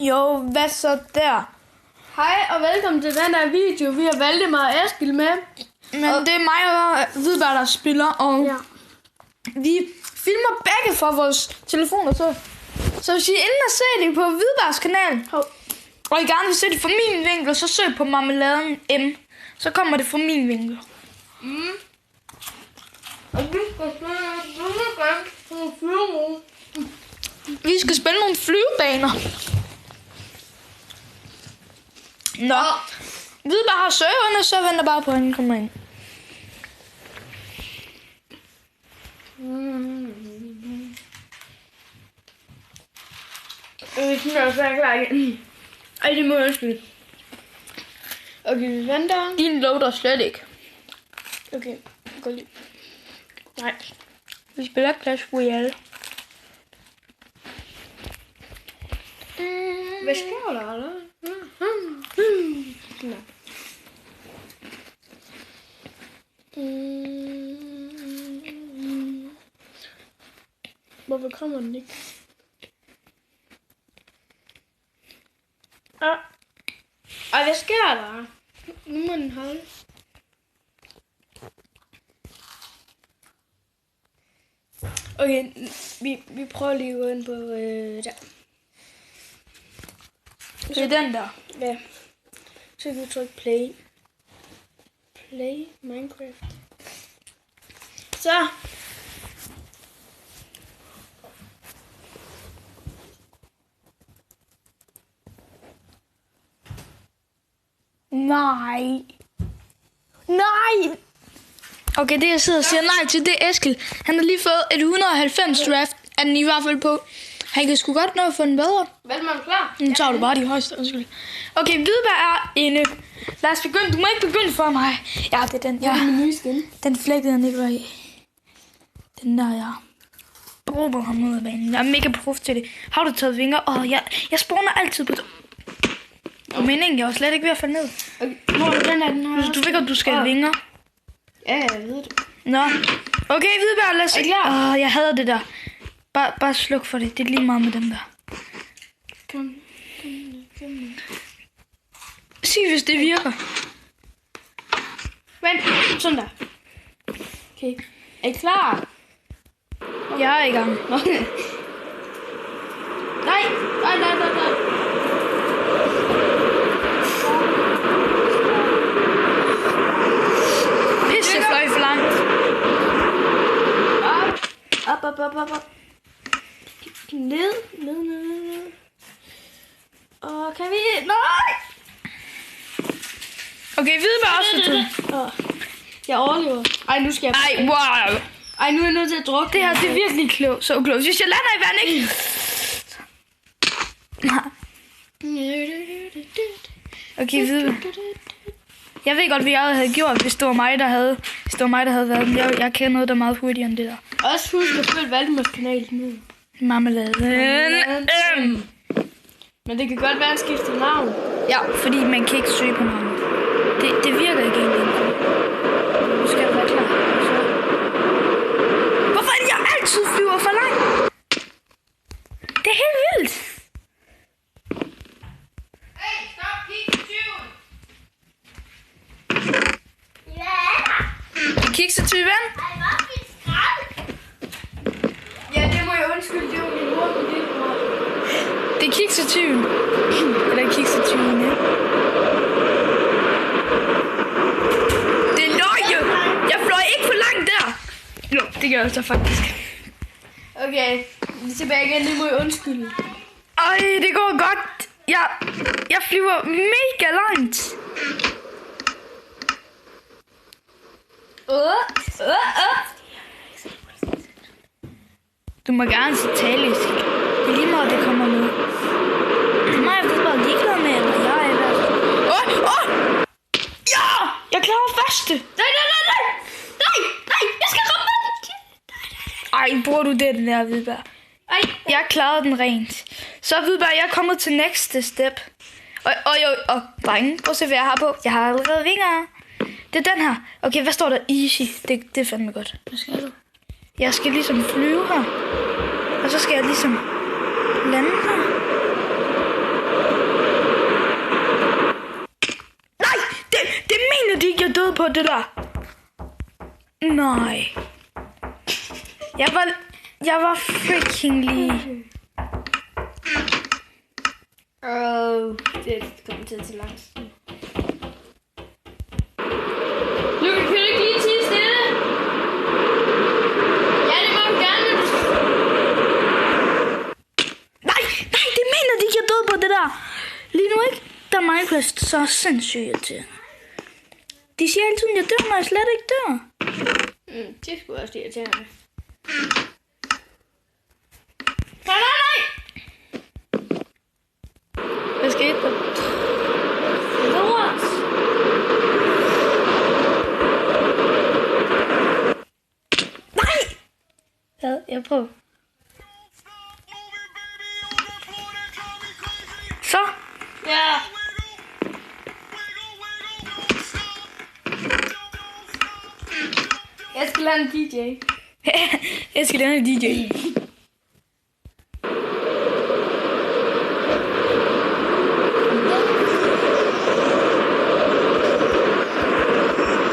Jo, hvad så der? Hej og velkommen til den her video. Vi har Valdemar og Eskil med. Men det er mig og Hvidbær, der spiller, og vi filmer begge fra vores telefoner, så hvis I inden at se det på Hvidbærs kanal, og I gerne vil se det fra min vinkel, så søg på Marmeladen M. Så kommer det fra min vinkel. Vi skal spille nogle flyvebaner. Nå. Hvidbær har serverne, så venter bare på, at han kommer ind. Vi smager så klar igen. Ej, det må jeg undskylde. Okay, vi venter. Din loader slet ikke. Okay, gå lige. Nej. Vi spiller Clash Royale. Hvad sker der, eller? Nej. Hvorfor kommer den ikke? Ej, hvad sker der? Nu må den holde. Okay, vi prøver lige at gå ind på der. Det er den der. Ja. Så kan vi trykke play. Play Minecraft. Så. Nej. Nej. Okay, det jeg sidder og siger nej til, det er Eskil. Han har lige fået et 190 draft. Er den i hvert fald på. Han kan sgu godt nå at få den bedre. Hvad er man klar? Nu tager du bare de højeste. Undskyld. Okay, Hvidbær er inde. Lad os begynde. Du må ikke begynde for mig. Ja, det er den. Ja. Den flækkede han ikke var i. Den der, ja. Bruger ham ud af banen. Jeg er mega prof til det. Har du taget vinger? Jeg spawner altid på det. Og meningen, jeg var slet ikke ved at falde ned. Okay, hvor er den her? Du ved godt, du skal have vinger. Ja, jeg ved det. Nå. Okay, Hvidbær, lad os se. Er I klar? Jeg hader det der. Bare sluk for det. Det er lige meget med dem der. Kom. Sig, hvis det virker. Vent, sådan der. Okay, er I klar? Jeg er i gang. Nej. Pisse fløj for langt. Op. Ned. Og kan vi... Nej! Okay, Hvidbær også til. Jeg overlever. Ej, nu skal jeg... Ej, wow. Ej, nu er jeg nødt til at drukke. Det her, det er virkelig klogt. Så klogt. Hvis jeg lander i vand, ikke? Okay, Hvidbær. Jeg ved godt, hvad jeg havde gjort, hvis det var mig, der havde, været. Men jeg kender noget, der er meget hurtigere end det der. Også husk at følge Valdemars kanal nu. Marmeladen. Men det kan godt være, at han skifter navn. Ja, fordi man kan ikke søge på navnet. Det virker ikke egentlig. Nu skal jeg være klar. Hvorfor er det, jeg altid flyver for langt? Det er helt vildt. Hey, stop, kig til tyven! Kiksetyven? Ja, det må jeg undskylde. Det var min mor, men det er mor. Det er kiksetyven. Eller kiksetyven, ja. Det er løje. Jeg fløj ikke for langt der. Jo, det gør jeg så faktisk. Okay, vi er tilbage igen. Det må jeg undskylde. Ej, det går godt. Jeg flyver mega langt. Du må gerne så tale, Eskil. Det er lige meget, det kommer med. Mig er bare ligeglad med, eller jeg er i hvert fald. Ja! Jeg klarer første. Nej! Jeg skal ramme den! Ej, bruger du det, den der, Hvidbær? Ej. Jeg klarede den rent. Så Hvidbær, jeg er kommet til next step. Og drenge, prøv at se, hvad jeg har på. Jeg har allerede vinger. Det er den her. Okay, hvad står der? Easy. Det er fandme godt. Hvad skal du? Jeg skal ligesom flyve her. Og så skal jeg ligesom lande her. på det der. Nej. Jeg var freaking lige. Det kommer til at tage lang tid. Lukas, kan du ikke lige tige stille? Ja, det må du gerne. Nej, det mener de ikke, jeg døde på det der. Lige nu ikke. Der er Minecraft så sindssygt irriterende. De siger altid, at jeg dør, når jeg slet ikke dør. Det er sgu også irriterende. Nej! Hvad skete der? Lort! Nej! Ja, jeg prøver. Så. Ja. Jeg skal lade en DJ. Jeg skal lave en DJ.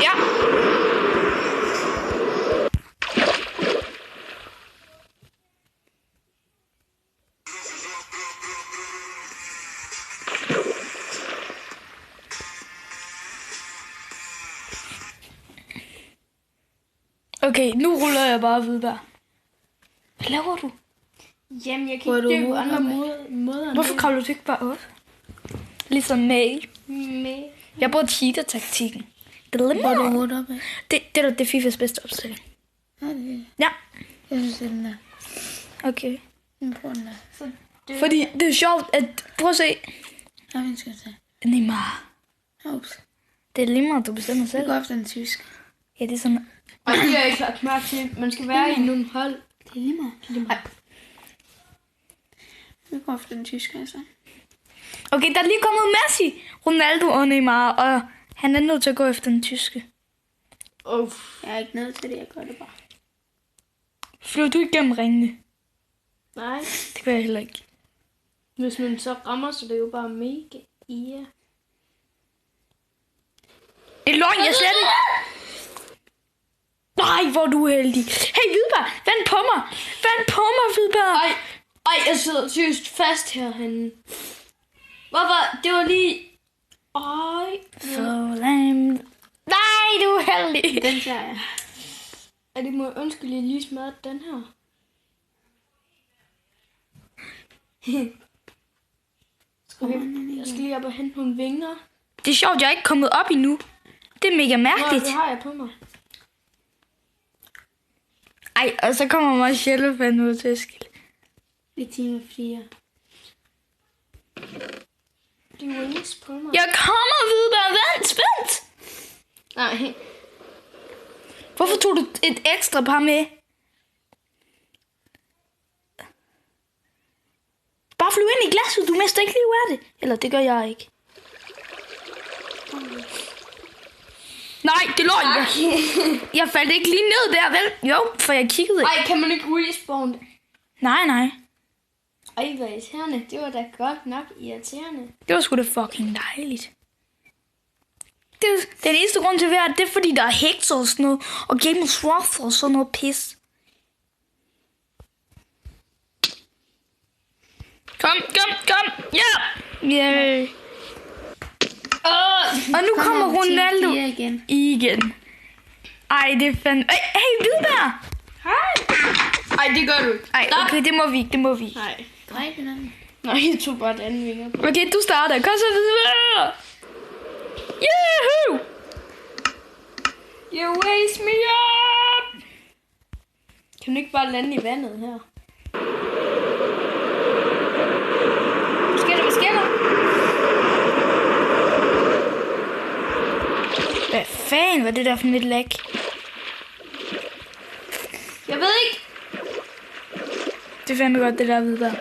Ja. Okay, nu ruller jeg bare videre. Hvad laver du? Jamen, jeg kan ikke dø på andre måder. Hvorfor kravler du ikke bare op? Ligesom May. Med. Jeg bruger cheater-taktikken. Det er det FIFAs bedste opstilling. Ja. Jeg synes, det er den der. Okay. Jeg prøver den der. Fordi det er sjovt, at... Prøv at se. Nå, den skal jeg tage. Neymar. Ups. Det er lige meget, du bestemmer Det selv. går efter den tysk. Ja, det er sådan... Og det er ikke klart mærke til. Man skal være i nogle hold. Det er lige meget. Det går efter den tyske, altså. Okay, der er lige kommet Messi, Ronaldo og Neymar, og han er nødt til at gå efter den tyske. Jeg er ikke nødt til det, jeg gør det bare. Flyver du igennem ringene? Nej. Det gør jeg heller ikke. Hvis man så rammer, så det er jo bare mega. Ja. Det er løgn, jeg slet ikke... Nej, hvor er du heldig. Hey, Hvidberg, vand på mig. Vand på mig, Hvidberg. Ej, jeg sidder seriøst fast herhenne. Hvorfor? Det var lige... Ej. Så lame. Nej, du er heldig. Den tager jeg. Er det må jeg ønske lige smadret den her? Jeg skal lige op og hente nogle vinger. Det er sjovt, jeg er ikke kommet op endnu. Det er mega Nå, mærkeligt. det har jeg på mig. Ej, og så kommer Marcelo fandt ud til at skille. Det er time 4. Det er wings på mig. Jeg kommer, Hvidberg. Vent. Nej. Hvorfor tog du et ekstra par med? Bare flyv ind i glasset. Du mister ikke liv af det. Eller det gør jeg ikke. Nej, det lå jeg. Jeg faldt ikke lige ned der, vel? Jo, for jeg kiggede ikke. Ej, kan man ikke respawn? Nej. Ej, hvor irriterende. Det var da godt nok irriterende. Det var sgu da fucking dejligt. Den eneste grund til det er fordi der er hekser og sådan noget. Og Game of Thrones og sådan noget pis. Kom. Ja. Yeah. Og nu kommer Ronaldo igen. Ej, det er fandme... Hey, Hvidberg! Ej, det gør du ikke. Ej, okay, det må vi. Nej. Drej den anden. Nej, jeg tog bare den anden vinger på. Okay, du starter. Kom så videre. Yahoo! You waste me up! Kan du ikke bare lande i vandet her? Hvad sker der? Hvad fanden var det der for mit lag? Jeg ved ikke. Det er fandme godt, det der videre.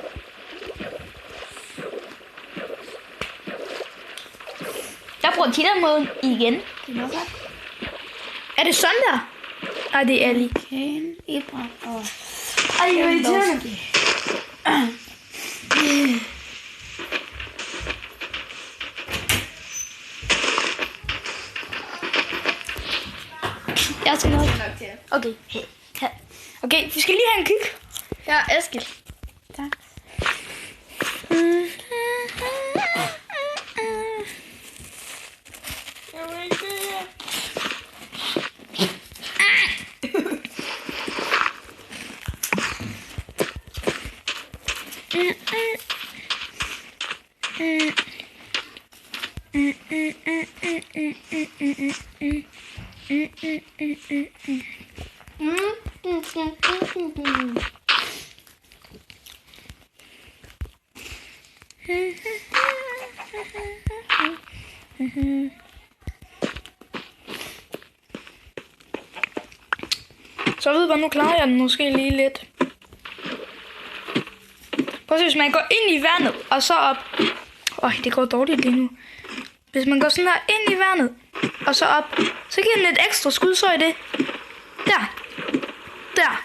Jeg bruger kiggermåden igen. Det er nok godt. Er det sådan der? Ej, det er Ali. Kane, Ibra og... Ej, hvor irriterende. Jeg skal nok. nok til. Okay. Ja. Okay, vi skal lige have en kig. Ja, Eskild. Tak. Jeg vil ikke det. Så ved jeg, nu klarer jeg den måske lige lidt. Prøv at se, hvis man går ind i vandet, og så op. Det går dårligt lige nu. Hvis man går sådan her ind i vandet, og så op, så giver den et ekstra skud, så i det. Der. Der.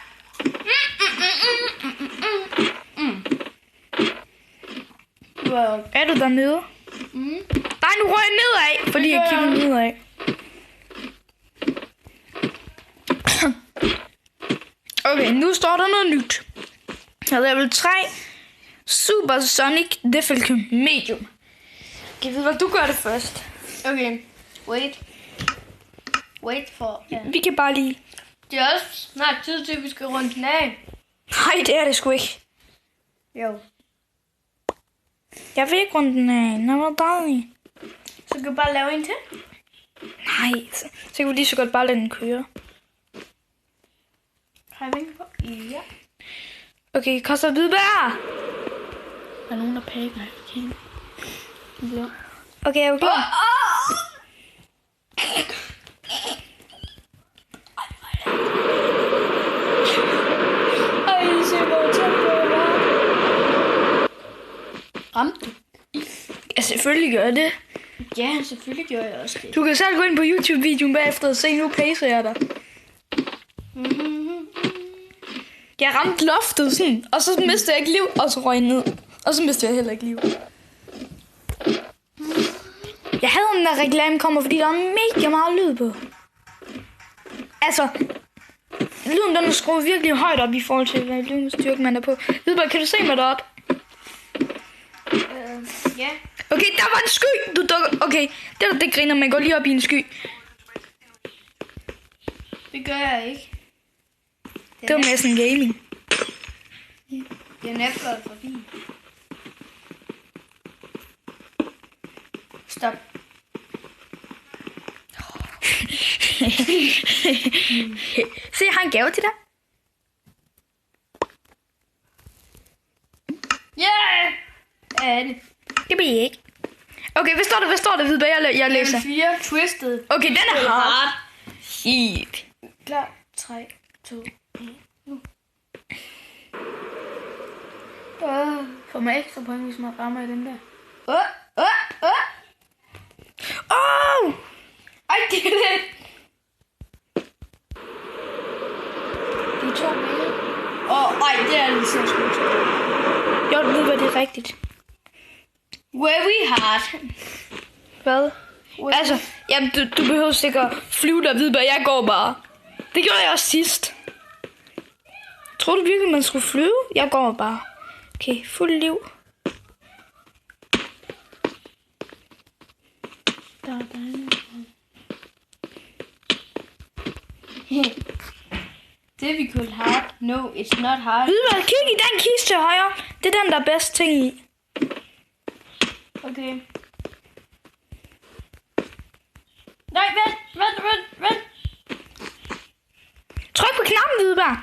Wow. Er du dernede? Nej, nu røg jeg nedad, fordi jeg kigger nedad. Okay, nu står der noget nyt. Level 3. Supersonic Difficulty Medium. Okay, ved du gør det først. Okay, wait. Wait for... Vi kan bare lige... Det er også snart tid til, at vi skal runde den af. Nej, det er det sgu ikke. Jo. Jeg vil ikke runde den af. Den var dejlig. Så kan du bare lave en til? Nej, så kan vi lige så godt bare lade den køre. Har jeg vinket på? Ja. Okay, koster Hvidberg. Der er nogen, der pækker. Okay, er du klar? Ej, se hvor tæt på jeg var. Ramte du? Ja, selvfølgelig gør jeg det. Ja, selvfølgelig gjorde jeg også det. Du kan selv gå ind på YouTube-videoen bagefter og se, nu pacer jeg dig. Jeg ramte loftet sådan, og så mistede jeg ikke liv, og så røg jeg ned. Og så mistede jeg heller ikke liv. Jeg havde den der reklame kommer, fordi der er mega meget lyd på. Altså, lyden den er skruet virkelig højt op i forhold til, hvad lydstyrke man er på. Hvidberg, kan du se mig deroppe? Ja. Okay, der var en sky! Du dukker... Okay, det griner, man går lige op i en sky. Det gør jeg ikke. Det var næsten gaming. Den er gået forbi. Stop. Se, jeg har en gave til dig. Yeah! Er det? Det bliver jeg ikke. Okay, hvad står der, Hvidberg? Jeg læser. 4 twisted. Okay, den er hard. Shit. Klar. 3, 2, 1. Nu. Får man ekstra point, hvis man rammer i den der? Oh! Ej, det er det. De 2 billeder. Ej, det er lidt så smukt. Jo, du ved, hvad det er rigtigt. Very hard. Hvad? Altså, jamen, du behøver sikkert flyve der, Hvidberg. Jeg går bare. Det gjorde jeg også sidst. Tror du virkelig, man skulle flyve? Jeg går bare. Okay, fuld liv. Difficult hard. No, it's not hard. Hvidberg, kig i den kiste til højre. Det er den, der er bedst ting i. Okay. Nej, vent. Tryk på knappen, Hvidberg.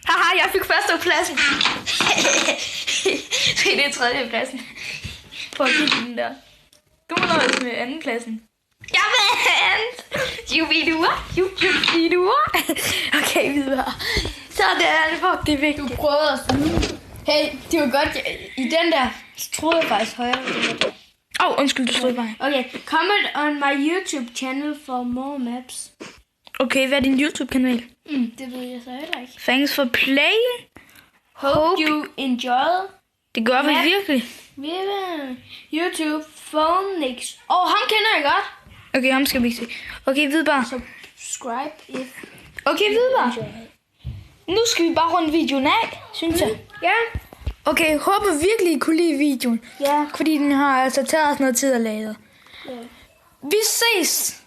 Haha, jeg fik førstepladsen. Se, det er tredjepladsen. Prøv at kigge den der. Du må nøjes med andenpladsen. Jeg vandt! Jubidua. Okay, Hvidberg. Sådan, fuck, det er vigtigt. Du prøvede at flyve. Hey, det var godt. I den der troede jeg faktisk højere. Undskyld, du stod bare. Okay, comment on my YouTube channel for more maps. Okay, hvad er din YouTube-kanal? Det ved jeg så heller ikke. Thanks for playing. Hope you enjoyed. Det gør vi Ja. virkelig. YouTube Phonics. Ham kender jeg godt. Okay, ham skal vi ikke se. Okay, Hvidbar. Subscribe if... Okay, Hvidbar. Nu skal vi bare runde videoen af, synes jeg. Ja. Okay, håber virkelig, I kunne lide videoen. Ja. Fordi den har altså taget os noget tid at lave. Ja. Vi ses!